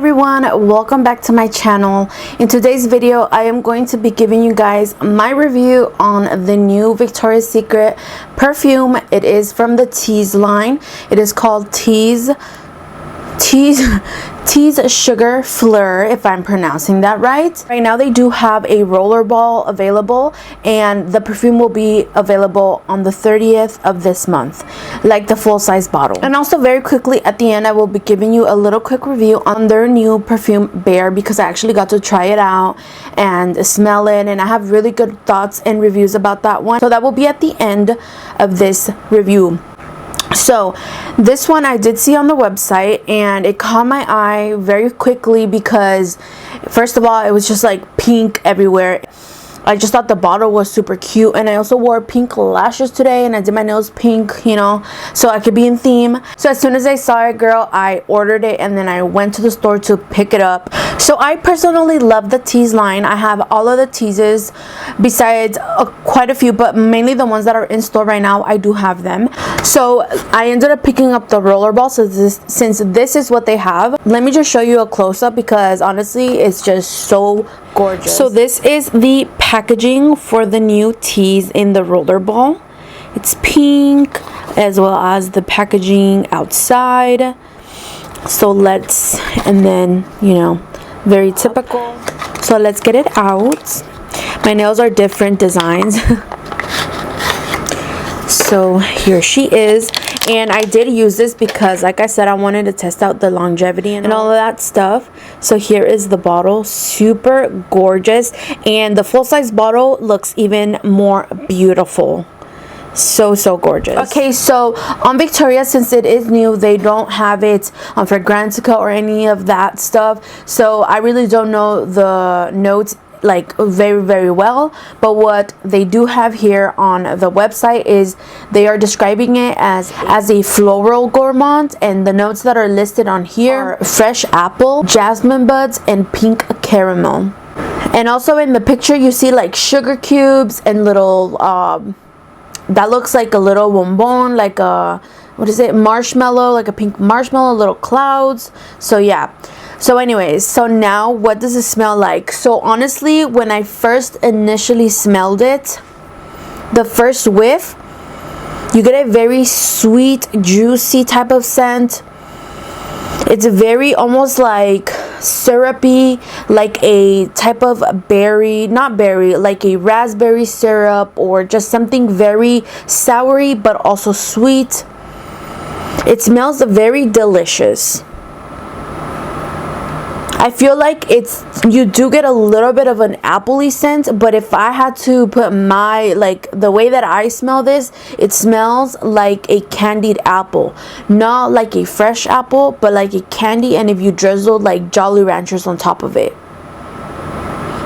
everyone, welcome back to my channel. In today's video I am going to be giving you guys my review on the new Victoria's Secret perfume. It is from the Tease line. It is called Tease Sugar Fleur, if I'm pronouncing that right. Right now they do have a roller ball available, and the perfume will be available on the 30th of this month, like the full-size bottle. And also very quickly at the end I will be giving you a little quick review on their new perfume Bear, because I actually got to try it out and smell it, and I have really good thoughts and reviews about that one. So that will be at the end of this review. So this one I did see on the website, and it caught my eye very quickly because first of all it was just like pink everywhere. I just thought the bottle was super cute, and I also wore pink lashes today, and I did my nails pink, you know, so I could be in theme. So as soon as I saw it, girl, I ordered it, and then I went to the store to pick it up. So I personally love the Tease line. I have all of the Teases besides quite a few, but mainly the ones that are in store right now, I do have them. So I ended up picking up the rollerball, so since this is what they have. Let me just show you a close-up because honestly it's just so gorgeous. So this is the packaging for the new Tease in the rollerball. It's pink, as well as the packaging outside. So let's, and then, you know, very typical. So let's get it out. My nails are different designs. So here she is, and I did use this because, like I said, I wanted to test out the longevity and all of that stuff. So here is the bottle, super gorgeous, and the full-size bottle looks even more beautiful. So gorgeous. Okay, so on Victoria, since it is new, they don't have it on Fragrantica or any of that stuff, so I really don't know the notes like very well, but what they do have here on the website is they are describing it as a floral gourmand, and the notes that are listed on here are fresh apple, jasmine buds, and pink caramel. And also in the picture you see like sugar cubes and little that looks like a little bonbon, like a, what is it, marshmallow, like a pink marshmallow, little clouds. So yeah. So anyways, so now what does it smell like? So honestly, when I first initially smelled it, the first whiff, you get a very sweet, juicy type of scent. It's very almost like syrupy, like a type of berry, not berry, like a raspberry syrup, or just something very soury but also sweet. It smells very delicious. I feel like you do get a little bit of an appley scent, but if I had to put the way that I smell this, it smells like a candied apple. Not like a fresh apple, but like a candy, and if you drizzled like Jolly Ranchers on top of it.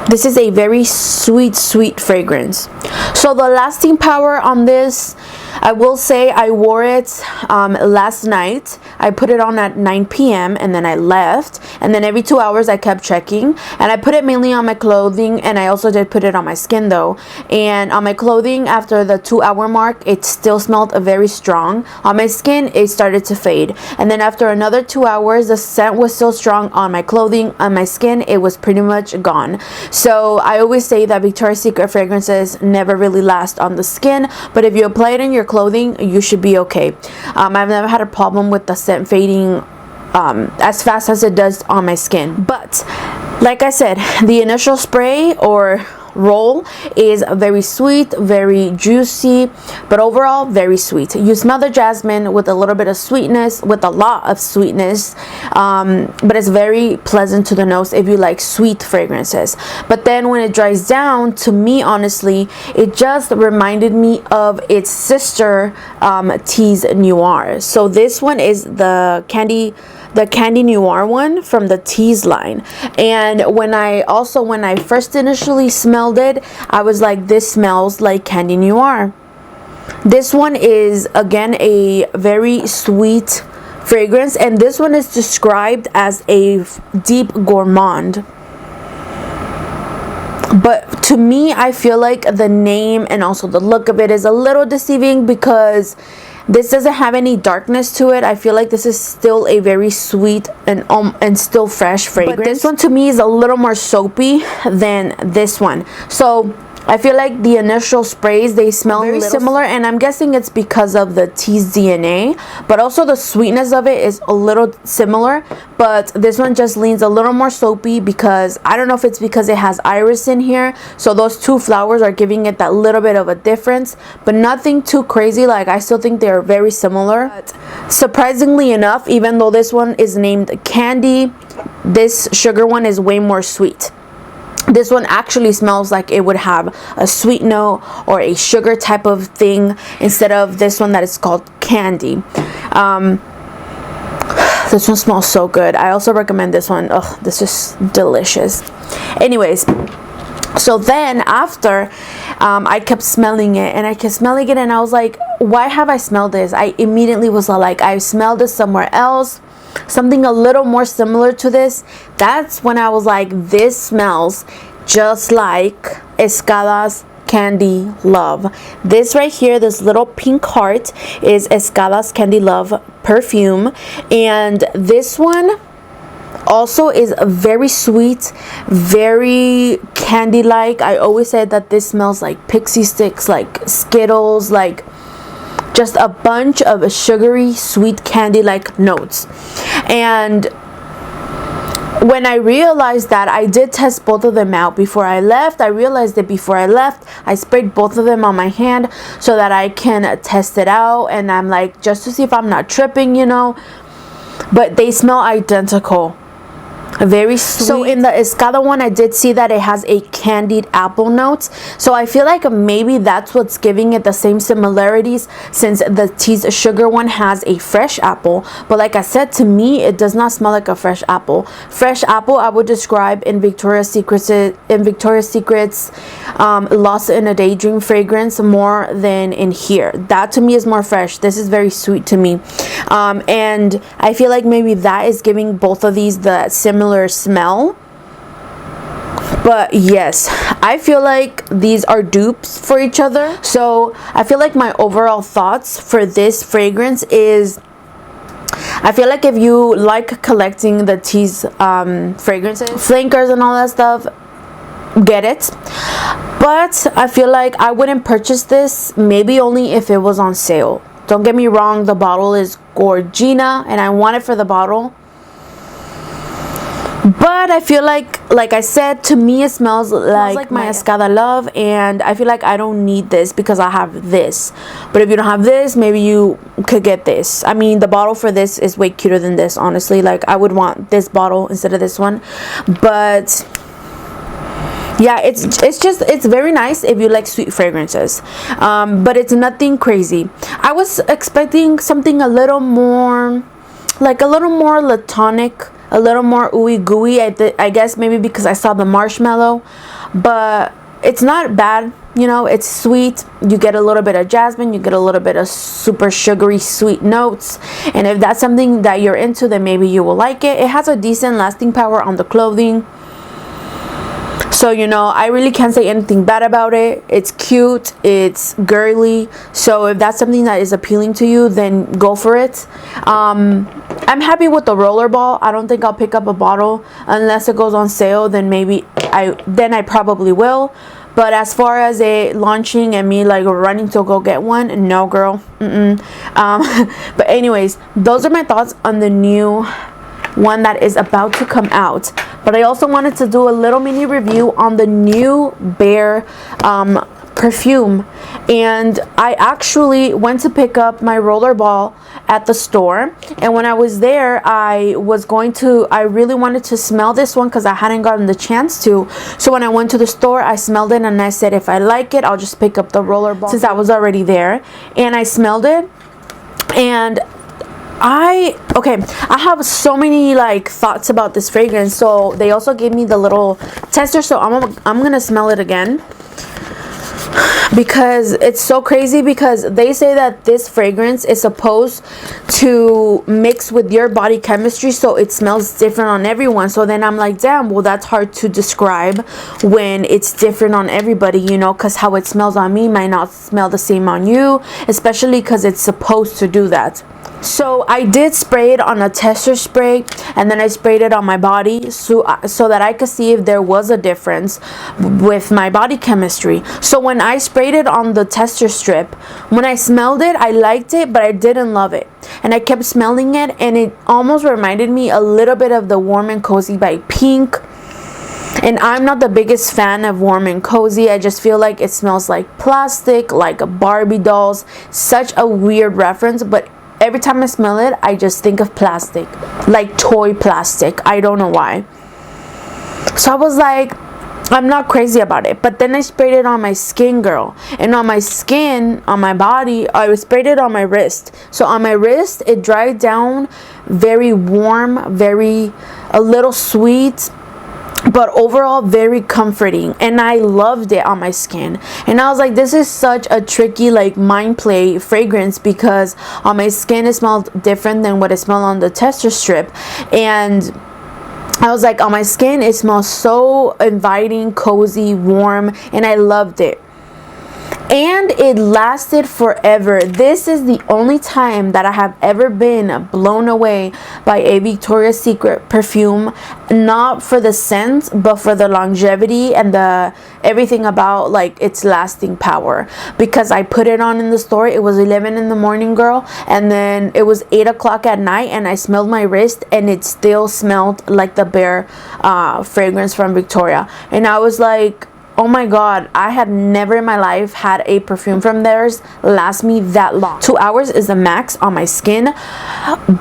This is a very sweet fragrance. So the lasting power on this, I will say I wore it last night. I put it on at 9 p.m. and then I left, and then every 2 hours I kept checking, and I put it mainly on my clothing, and I also did put it on my skin though. And on my clothing, after the 2-hour mark, it still smelled very strong. On my skin it started to fade, and then after another 2 hours the scent was still strong on my clothing. On my skin it was pretty much gone. So I always say that Victoria's Secret fragrances never really last on the skin, but if you apply it in your clothing, you should be okay. I've never had a problem with the scent fading as fast as it does on my skin. But like I said, the initial spray or roll is very sweet, very juicy, but overall very sweet. You smell the jasmine with a little bit of sweetness, with a lot of sweetness, but it's very pleasant to the nose if you like sweet fragrances. But then when it dries down, to me honestly, it just reminded me of its sister, Tease Noir. So this one is the Candy Noir one from the Tease line, and when I first initially smelled it, I was like, this smells like Candy Noir. This one is again a very sweet fragrance, and this one is described as a deep gourmand. But to me, I feel like the name and also the look of it is a little deceiving, because This doesn't have any darkness to it. I feel like this is still a very sweet and still fresh fragrance. But this one to me is a little more soapy than this one. So I feel like the initial sprays, they smell very similar, and I'm guessing it's because of the Tease DNA, but also the sweetness of it is a little similar, but this one just leans a little more soapy because I don't know if it's because it has iris in here, so those two flowers are giving it that little bit of a difference, but nothing too crazy. Like, I still think they're very similar. But surprisingly enough, even though this one is named Candy, this sugar one is way more sweet. This one actually smells like it would have a sweet note or a sugar type of thing instead of this one that is called Candy. This one smells so good. I also recommend this one. Oh, this is delicious. Anyways, so then after I kept smelling it and I kept smelling it and I was like, why have I smelled this? I immediately was like, I smelled this somewhere else, something a little more similar to this. That's when I was like, this smells just like Escada's Candy Love. This right here, this little pink heart, is Escada's Candy Love perfume, and this one also is very sweet, very candy like. I always said that this smells like pixie sticks, like Skittles, like just a bunch of sugary sweet candy like notes. And when I realized that, I did test both of them out before I left. I realized that before I left, I sprayed both of them on my hand so that I can test it out, and I'm like, just to see if I'm not tripping, you know. But they smell identical. Very sweet. So in the Escada one, I did see that it has a candied apple notes, so I feel like maybe that's what's giving it the same similarities, since the Tease sugar one has a fresh apple. But like I said, to me it does not smell like a fresh apple. Fresh apple I would describe in Victoria's Secret's Lost in a Daydream fragrance more than in here. That to me is more fresh. This is very sweet to me, and I feel like maybe that is giving both of these the similar smell. But yes, I feel like these are dupes for each other. So I feel like my overall thoughts for this fragrance is, I feel like if you like collecting the Tease fragrances, flankers and all that stuff, get it. But I feel like I wouldn't purchase this, maybe only if it was on sale. Don't get me wrong, the bottle is gorgina and I want it for the bottle. But I feel like I said, to me it smells like my Escada Love, and I feel like I don't need this because I have this. But if you don't have this, maybe you could get this. I mean, the bottle for this is way cuter than this, honestly. Like, I would want this bottle instead of this one. But yeah, it's very nice if you like sweet fragrances, but it's nothing crazy. I was expecting something a little more latonic, a little more ooey gooey. I guess maybe because I saw the marshmallow, but it's not bad, you know. It's sweet. You get a little bit of jasmine, you get a little bit of super sugary sweet notes, and if that's something that you're into, then maybe you will like it. It has a decent lasting power on the clothing, so you know, I really can't say anything bad about it. It's cute, it's girly, so if that's something that is appealing to you, then go for it. I'm happy with the rollerball. I don't think I'll pick up a bottle unless it goes on sale. Then maybe I probably will. But as far as it launching and me like running to go get one, no girl. But anyways, those are my thoughts on the new one that is about to come out. But I also wanted to do a little mini review on the new Bear perfume, and I actually went to pick up my rollerball at the store, and when I was there, I really wanted to smell this one because I hadn't gotten the chance to. So when I went to the store, I smelled it and I said, if I like it, I'll just pick up the rollerball since I was already there. And I smelled it, and I have so many like thoughts about this fragrance. So they also gave me the little tester, so I'm gonna smell it again. because it's so crazy, because they say that this fragrance is supposed to mix with your body chemistry, so it smells different on everyone. So then I'm like, damn, well, that's hard to describe when it's different on everybody, you know, because how it smells on me might not smell the same on you, especially because it's supposed to do that. So I did spray it on a tester spray, and then I sprayed it on my body so that I could see if there was a difference with my body chemistry. So when I sprayed it on the tester strip, when I smelled it, I liked it, but I didn't love it. And I kept smelling it, and it almost reminded me a little bit of the Warm and Cozy by Pink. And I'm not the biggest fan of Warm and Cozy. I just feel like it smells like plastic, like Barbie dolls. Such a weird reference, but every time I smell it, I just think of plastic, like toy plastic. I don't know why. So I was like, I'm not crazy about it. But then I sprayed it on my skin, girl. And on my skin, on my body, I sprayed it on my wrist. So on my wrist, it dried down very warm, a little sweet, but overall very comforting, and I loved it on my skin. And I was like, this is such a tricky, like, mind play fragrance, because on my skin it smelled different than what it smelled on the tester strip. And I was like, on my skin it smells so inviting, cozy, warm, and I loved it. And it lasted forever. This is the only time that I have ever been blown away by a Victoria's Secret perfume, not for the scent, but for the longevity and the everything about, like, its lasting power. Because I put it on in the store, it was 11 in the morning, girl, and then it was 8 o'clock at night, and I smelled my wrist, and it still smelled like the Bare fragrance from Victoria. And I was like, oh my god, I had never in my life had a perfume from theirs last me that long. 2 hours is the max on my skin,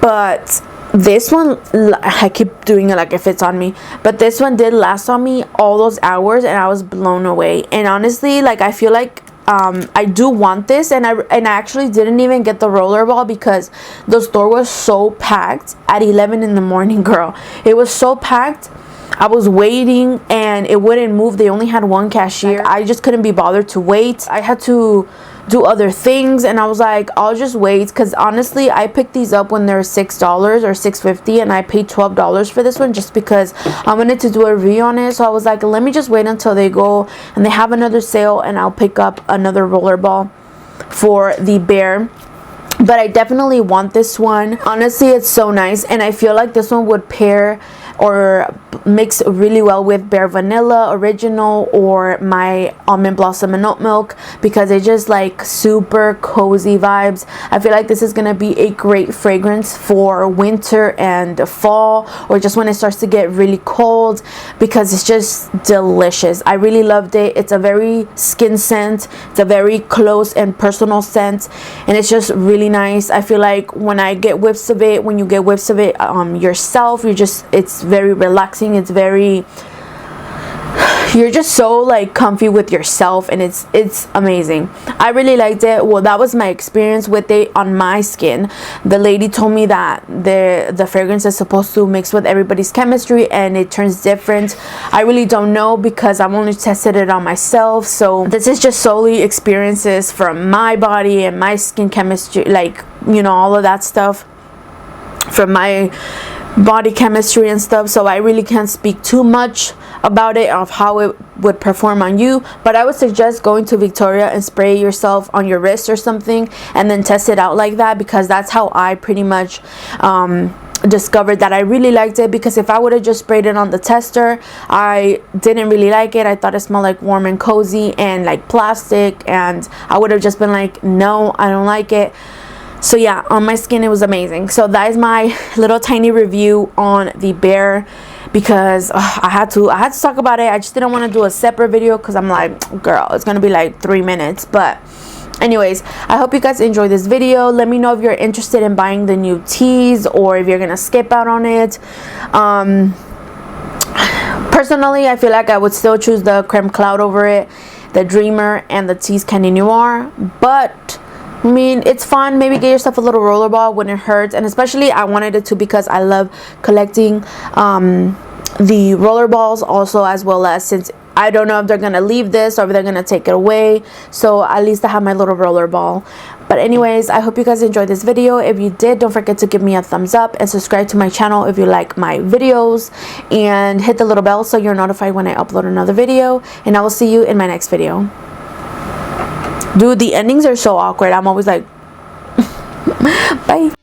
but this one, I keep doing it like if it's on me, but this one did last on me all those hours, and I was blown away. And honestly, like, I feel like I do want this, and I actually didn't even get the rollerball because the store was so packed at 11 in the morning, girl. It was so packed. I was waiting and it wouldn't move. They only had one cashier. I just couldn't be bothered to wait. I had to do other things, and I was like, I'll just wait, because honestly I picked these up when they're $6 or $6.50, and I paid $12 for this one just because I wanted to do a review on it. So I was like, let me just wait until they go and they have another sale, and I'll pick up another rollerball for the Bare. But I definitely want this one. Honestly, it's so nice, and I feel like this one would pair or mix really well with Bare Vanilla Original or my Almond Blossom and Oat Milk, because it's just like super cozy vibes. I feel like this is gonna be a great fragrance for winter and fall, or just when it starts to get really cold, because it's just delicious. I really loved it. It's a very skin scent. It's a very close and personal scent, and it's just really nice. I feel like when I get whiffs of it, when you get whiffs of it yourself, it's very relaxing. It's very, you're just so like comfy with yourself, and it's amazing. I really liked it. Well, that was my experience with it on my skin. The lady told me that the fragrance is supposed to mix with everybody's chemistry and it turns different. I really don't know, because I've only tested it on myself, so this is just solely experiences from my body and my skin chemistry, like, you know, all of that stuff from my body chemistry and stuff. So I really can't speak too much about it, of how it would perform on you. But I would suggest going to Victoria and spray yourself on your wrist or something, and then test it out like that, because that's how I pretty much discovered that I really liked it. Because if I would have just sprayed it on the tester, I didn't really like it. I thought it smelled like Warm and Cozy and like plastic, and I would have just been like, no, I don't like it. So yeah, on my skin it was amazing. So that is my little tiny review on the Bare, because I had to talk about it. I just didn't want to do a separate video, because I'm like, girl, it's gonna be like 3 minutes. But anyways, I hope you guys enjoyed this video. Let me know if you're interested in buying the new Tease, or if you're gonna skip out on it. Personally, I feel like I would still choose the Creme Cloud over it, the Dreamer, and the Tease Candy Noir. But I mean, it's fun. Maybe get yourself a little rollerball when it hurts. And especially I wanted it to, because I love collecting the rollerballs also, as well as, since I don't know if they're gonna leave this or if they're gonna take it away. So at least I have my little roller ball. But anyways, I hope you guys enjoyed this video. If you did, don't forget to give me a thumbs up and subscribe to my channel if you like my videos, and hit the little bell so you're notified when I upload another video. And I will see you in my next video. Dude, the endings are so awkward. I'm always like bye.